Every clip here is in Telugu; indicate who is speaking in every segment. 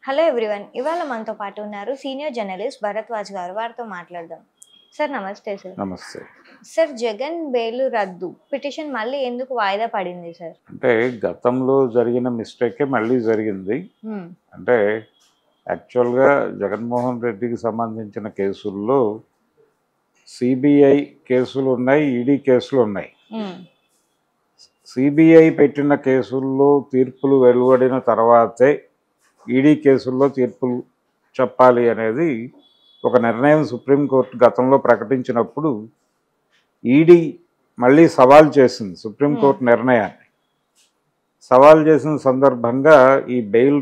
Speaker 1: Hello everyone. ఇవాళ మనతో పాటు ఉన్నారు సీనియర్ జర్నలిస్ట్ భరద్వాజ్ గారు. వారితో మాట్లాడదాం. సార్ నమస్తే సార్.
Speaker 2: నమస్తే.
Speaker 1: సార్ జగన్ బెయిల్ రద్దు పిటిషన్ మళ్ళీ ఎందుకు వాయిదా పడింది సార్?
Speaker 2: అంటే గతంలో జరిగిన మిస్టేకే మళ్ళీ జరిగింది. అంటే యాక్చువల్గా జగన్మోహన్ రెడ్డికి సంబంధించిన కేసుల్లో సిబిఐ కేసులు ఉన్నాయి, ఈడీ కేసులు ఉన్నాయి. సిబిఐ పెట్టిన కేసుల్లో తీర్పులు వెలువడిన తర్వాతే ఈడీ కేసుల్లో తీర్పులు చెప్పాలి అనేది ఒక నిర్ణయం సుప్రీంకోర్టు గతంలో ప్రకటించినప్పుడు ఈడీ మళ్ళీ సవాల్ చేసింది సుప్రీంకోర్టు నిర్ణయాన్ని. సవాల్ చేసిన సందర్భంగా ఈ బెయిల్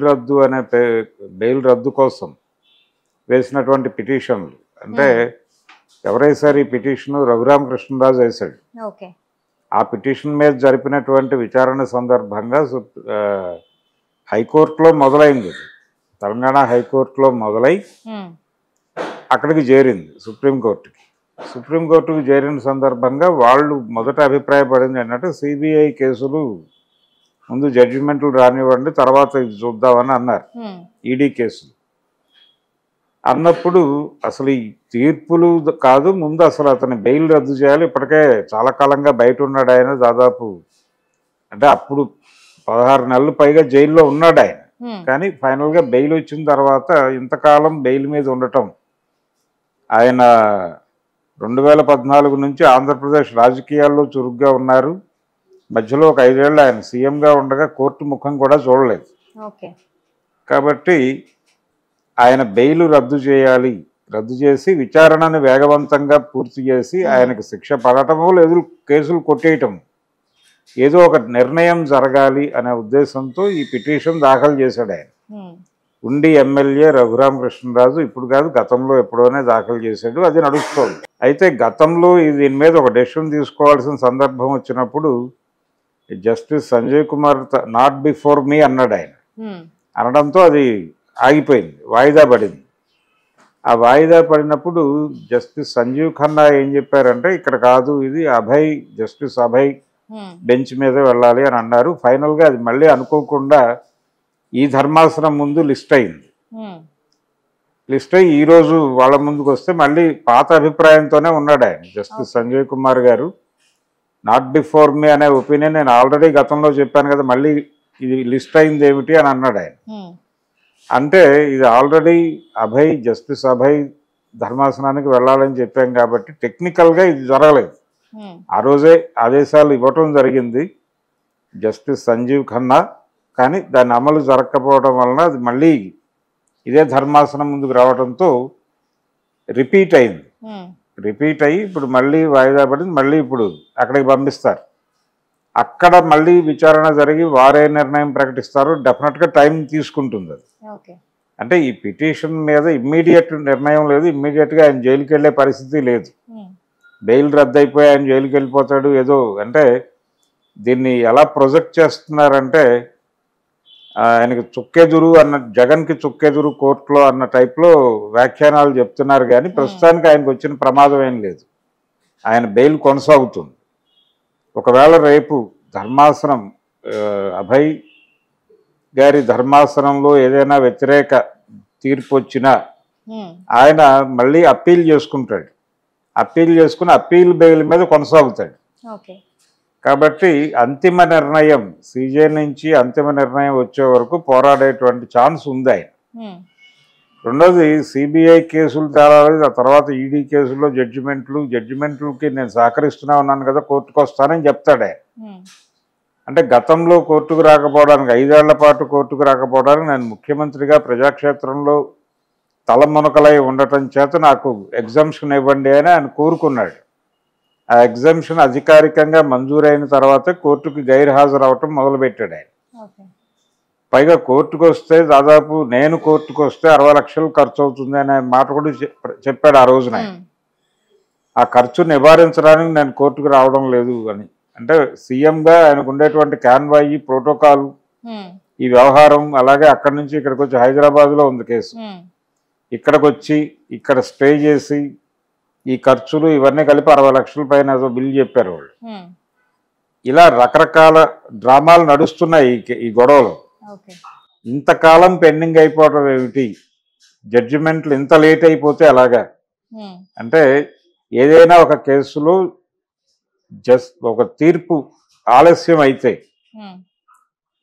Speaker 2: రద్దు కోసం వేసినటువంటి పిటిషన్లు, అంటే ఎవరేసారు ఈ పిటిషన్? రఘురామకృష్ణరాజు వేశాడు. ఆ పిటిషన్ మీద జరిపినటువంటి విచారణ సందర్భంగా హైకోర్టులో మొదలైంది. తెలంగాణ హైకోర్టులో మొదలై అక్కడికి చేరింది సుప్రీంకోర్టుకి. సుప్రీంకోర్టుకి చేరిన సందర్భంగా వాళ్ళు మొదట అభిప్రాయపడింది ఏంటంటే సిబిఐ కేసులు ముందు జడ్జిమెంట్లు రానివ్వండి, తర్వాత ఇది చూద్దామని అన్నారు. ఈడీ కేసులు అన్నప్పుడు అసలు ఈ తీర్పులు కాదు, ముందు అసలు అతని బెయిల్ రద్దు చేయాలి. ఇప్పటికే చాలా కాలంగా బయట ఉన్నాడు ఆయన. దాదాపు అంటే అప్పుడు 16 నెలలు పైగా జైల్లో ఉన్నాడు ఆయన. కానీ ఫైనల్గా బెయిల్ వచ్చిన తర్వాత ఇంతకాలం బెయిల్ మీద ఉండటం, ఆయన 2014 నుంచి ఆంధ్రప్రదేశ్ రాజకీయాల్లో చురుగ్గా ఉన్నారు. మధ్యలో ఒక 5 ఏళ్ళు ఆయన సీఎంగా ఉండగా కోర్టు ముఖం కూడా చూడలేదు. కాబట్టి ఆయన బెయిల్ రద్దు చేయాలి, రద్దు చేసి విచారణను వేగవంతంగా పూర్తి చేసి ఆయనకు శిక్ష పడటమో లేదు కేసులు కొట్టేయటం, ఏదో ఒక నిర్ణయం జరగాలి అనే ఉద్దేశంతో ఈ పిటిషన్ దాఖలు చేశాడు ఆయన. ఉండి ఎమ్మెల్యే రఘురామకృష్ణరాజు ఇప్పుడు కాదు, గతంలో ఎప్పుడోనే దాఖలు చేశాడు. అది నడుస్తోంది. అయితే గతంలో దీని మీద ఒక డెసిషన్ తీసుకోవాల్సిన సందర్భం వచ్చినప్పుడు justice Sanjay Kumar not before me అన్నాడు ఆయన. అనడంతో అది ఆగిపోయింది, వాయిదా పడింది. ఆ వాయిదా పడినప్పుడు జస్టిస్ సంజీవ్ ఖన్నా ఏం చెప్పారంటే ఇక్కడ కాదు, ఇది జస్టిస్ అభయ్ బెంచ్ మీద వెళ్ళాలి అని అన్నారు. ఫైనల్గా అది మళ్ళీ అనుకోకుండా ఈ ధర్మాసనం ముందు లిస్ట్ అయింది. లిస్ట్ అయ్యి ఈరోజు వాళ్ళ ముందుకు వస్తే మళ్ళీ పాత అభిప్రాయంతోనే ఉన్నాడు ఆయన. జస్టిస్ సంజయ్ కుమార్ గారు నాట్ బిఫోర్ మీ అనే ఒపీనియన్ నేను ఆల్రెడీ గతంలో చెప్పాను కదా, మళ్ళీ ఇది లిస్ట్ అయింది ఏమిటి అని అన్నాడు ఆయన. అంటే ఇది ఆల్రెడీ జస్టిస్ అభయ్ ధర్మాసనానికి వెళ్ళాలని చెప్పాం కాబట్టి టెక్నికల్గా ఇది జరగలేదు. ఆ రోజే ఆదేశాలు ఇవ్వటం జరిగింది జస్టిస్ సంజీవ్ ఖన్నా, కానీ దాని అమలు జరగకపోవడం వలన అది మళ్ళీ ఇదే ధర్మాసనం ముందుకు రావడంతో రిపీట్ అయింది. రిపీట్ అయ్యి ఇప్పుడు మళ్ళీ వాయిదా పడింది. మళ్ళీ ఇప్పుడు అక్కడికి పంపిస్తారు. అక్కడ మళ్ళీ విచారణ జరిగి వారే నిర్ణయం ప్రకటిస్తారు. డెఫినెట్గా టైం తీసుకుంటుంది అది. అంటే ఈ పిటిషన్ మీద ఇమ్మీడియట్ నిర్ణయం లేదు, ఇమ్మీడియట్గా ఆయన జైలుకి వెళ్ళే పరిస్థితి లేదు. బెయిల్ రద్దు అయిపోయి ఆయన జైలుకి వెళ్ళిపోతాడు ఏదో. అంటే దీన్ని ఎలా ప్రొజెక్ట్ చేస్తున్నారంటే ఆయనకి చుక్కెదురు జగన్కి చుక్కెదురు కోర్టులో అన్న టైప్లో వ్యాఖ్యానాలు చెప్తున్నారు. కానీ ప్రస్తుతానికి ఆయనకు వచ్చిన ప్రమాదం ఏం లేదు. ఆయన బెయిల్ కొనసాగుతుంది. ఒకవేళ రేపు ధర్మాసనం అభయ్ గారి ధర్మాసనంలో ఏదైనా వ్యతిరేక తీర్పు వచ్చినా ఆయన మళ్ళీ అప్పీల్ చేసుకుంటాడు. అప్పీల్ చేసుకుని అప్పీల్ బెయిల్ మీద కొనసాగుతాడు. కాబట్టి అంతిమ నిర్ణయం సీజే నుంచి అంతిమ నిర్ణయం వచ్చే వరకు పోరాడేటువంటి ఛాన్స్ ఉంది ఆయన. రెండోది సిబిఐ కేసులు తేలాలి, ఆ తర్వాత ఈడీ కేసుల్లో జడ్జిమెంట్లకి నేను సహకరిస్తూనే ఉన్నాను కదా, కోర్టుకు వస్తానని చెప్తాడు ఆయన. అంటే గతంలో కోర్టుకు రాకపోవడానికి 5 ఏళ్ల పాటు కోర్టుకు రాకపోవడానికి నేను ముఖ్యమంత్రిగా ప్రజాక్షేత్రంలో తలమునకలై ఉండటం చేత నాకు ఎగ్జంప్షన్ ఇవ్వండి అని ఆయన కోరుకున్నాడు. ఆ ఎగ్జంప్షన్ అధికారికంగా మంజూరైన తర్వాతే కోర్టుకు గైర్హాజరు అవటం మొదలుపెట్టాడు ఆయన. పైగా కోర్టుకు వస్తే దాదాపు నేను కోర్టుకు వస్తే 60 లక్షలు ఖర్చు అవుతుంది అనే మాట కూడా చెప్పాడు ఆ రోజున. ఆ ఖర్చు నివారించడానికి నేను కోర్టుకు రావడం లేదు అని. అంటే సీఎంగా ఆయనకు ఉండేటువంటి కాన్వాయ్, ప్రోటోకాల్, ఈ వ్యవహారం, అలాగే అక్కడి నుంచి ఇక్కడికి వచ్చి హైదరాబాద్లో ఉంది కేసు, ఇక్కడికి వచ్చి ఇక్కడ స్టే చేసి ఈ ఖర్చులు ఇవన్నీ కలిపి 60 లక్షల పైన బిల్ చెప్పారు వాళ్ళు. ఇలా రకరకాల డ్రామాలు నడుస్తున్నాయి ఈ గొడవలో. ఇంతకాలం పెండింగ్ అయిపోవడం ఏమిటి, జడ్జిమెంట్లు ఇంత లేట్ అయిపోతే అలాగా. అంటే ఏదైనా ఒక కేసులో ఒక తీర్పు ఆలస్యం అయితే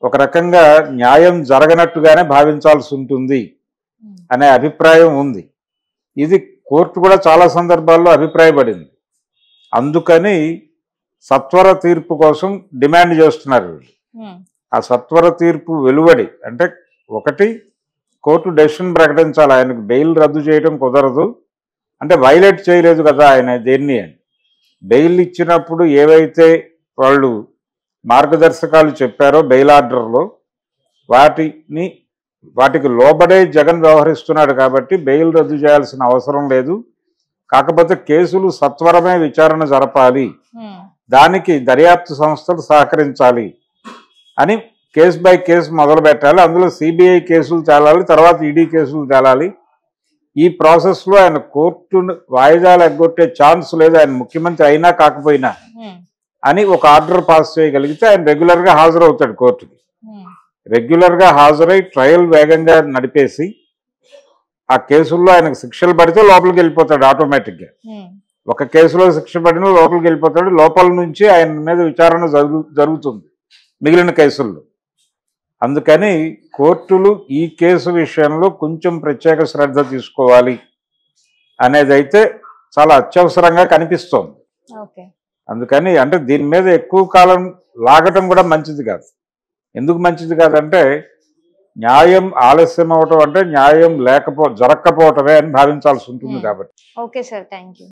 Speaker 2: ఒక రకంగా న్యాయం జరగనట్టుగానే భావించాల్సి ఉంటుంది అనే అభిప్రాయం ఉంది. ఇది కోర్టు కూడా చాలా సందర్భాల్లో అభిప్రాయపడింది. అందుకని సత్వర తీర్పు కోసం డిమాండ్ చేస్తున్నారు. ఆ సత్వర తీర్పు వెలువడి అంటే ఒకటి కోర్టు డెసిషన్ ప్రకటించాలి, ఆయనకు బెయిల్ రద్దు చేయడం కుదరదు అంటే వైలేట్ చేయలేదు కదా ఆయన దేన్ని అని. బెయిల్ ఇచ్చినప్పుడు ఏవైతే వాళ్ళు మార్గదర్శకాలు చెప్పారో బెయిల్ ఆర్డర్లో వాటికి లోబడే జగన్ వ్యవహరిస్తున్నాడు కాబట్టి బెయిల్ రద్దు చేయాల్సిన అవసరం లేదు. కాకపోతే కేసులు సత్వరమే విచారణ జరపాలి, దానికి దర్యాప్తు సంస్థలు సహకరించాలి అని కేసు బై కేసు మొదలు పెట్టాలి. అందులో సిబిఐ కేసులు తేలాలి, తర్వాత ఈడీ కేసులు తేలాలి. ఈ ప్రాసెస్లో ఆయన కోర్టును వాయిదాలు ఎగ్గొట్టే ఛాన్స్ లేదు, ఆయన ముఖ్యమంత్రి అయినా కాకపోయినా అని ఒక ఆర్డర్ పాస్ చేయగలిగితే ఆయన రెగ్యులర్గా హాజరవుతాడు కోర్టుకి. రెగ్యులర్గా హాజరై ట్రయల్ వేగంగా నడిపేసి ఆ కేసుల్లో ఆయనకు శిక్షలు పడితే లోపలికి వెళ్ళిపోతాడు ఆటోమేటిక్గా. ఒక కేసులో శిక్ష పడిన లోపలికి వెళ్ళిపోతాడు, లోపల నుంచి ఆయన మీద విచారణ జరుగుతుంది మిగిలిన కేసుల్లో. అందుకని కోర్టులు ఈ కేసు విషయంలో కొంచెం ప్రత్యేక శ్రద్ధ తీసుకోవాలి అనేది అయితే చాలా అత్యవసరంగా కనిపిస్తోంది. అందుకని అంటే దీని మీద ఎక్కువ కాలం లాగటం కూడా మంచిది కాదు. ఎందుకు మంచిది కాదంటే న్యాయం ఆలస్యం అవటం అంటే న్యాయం జరగకపోవటమే అని భావించాల్సి ఉంటుంది కాబట్టి.
Speaker 1: Okay sir, thank you.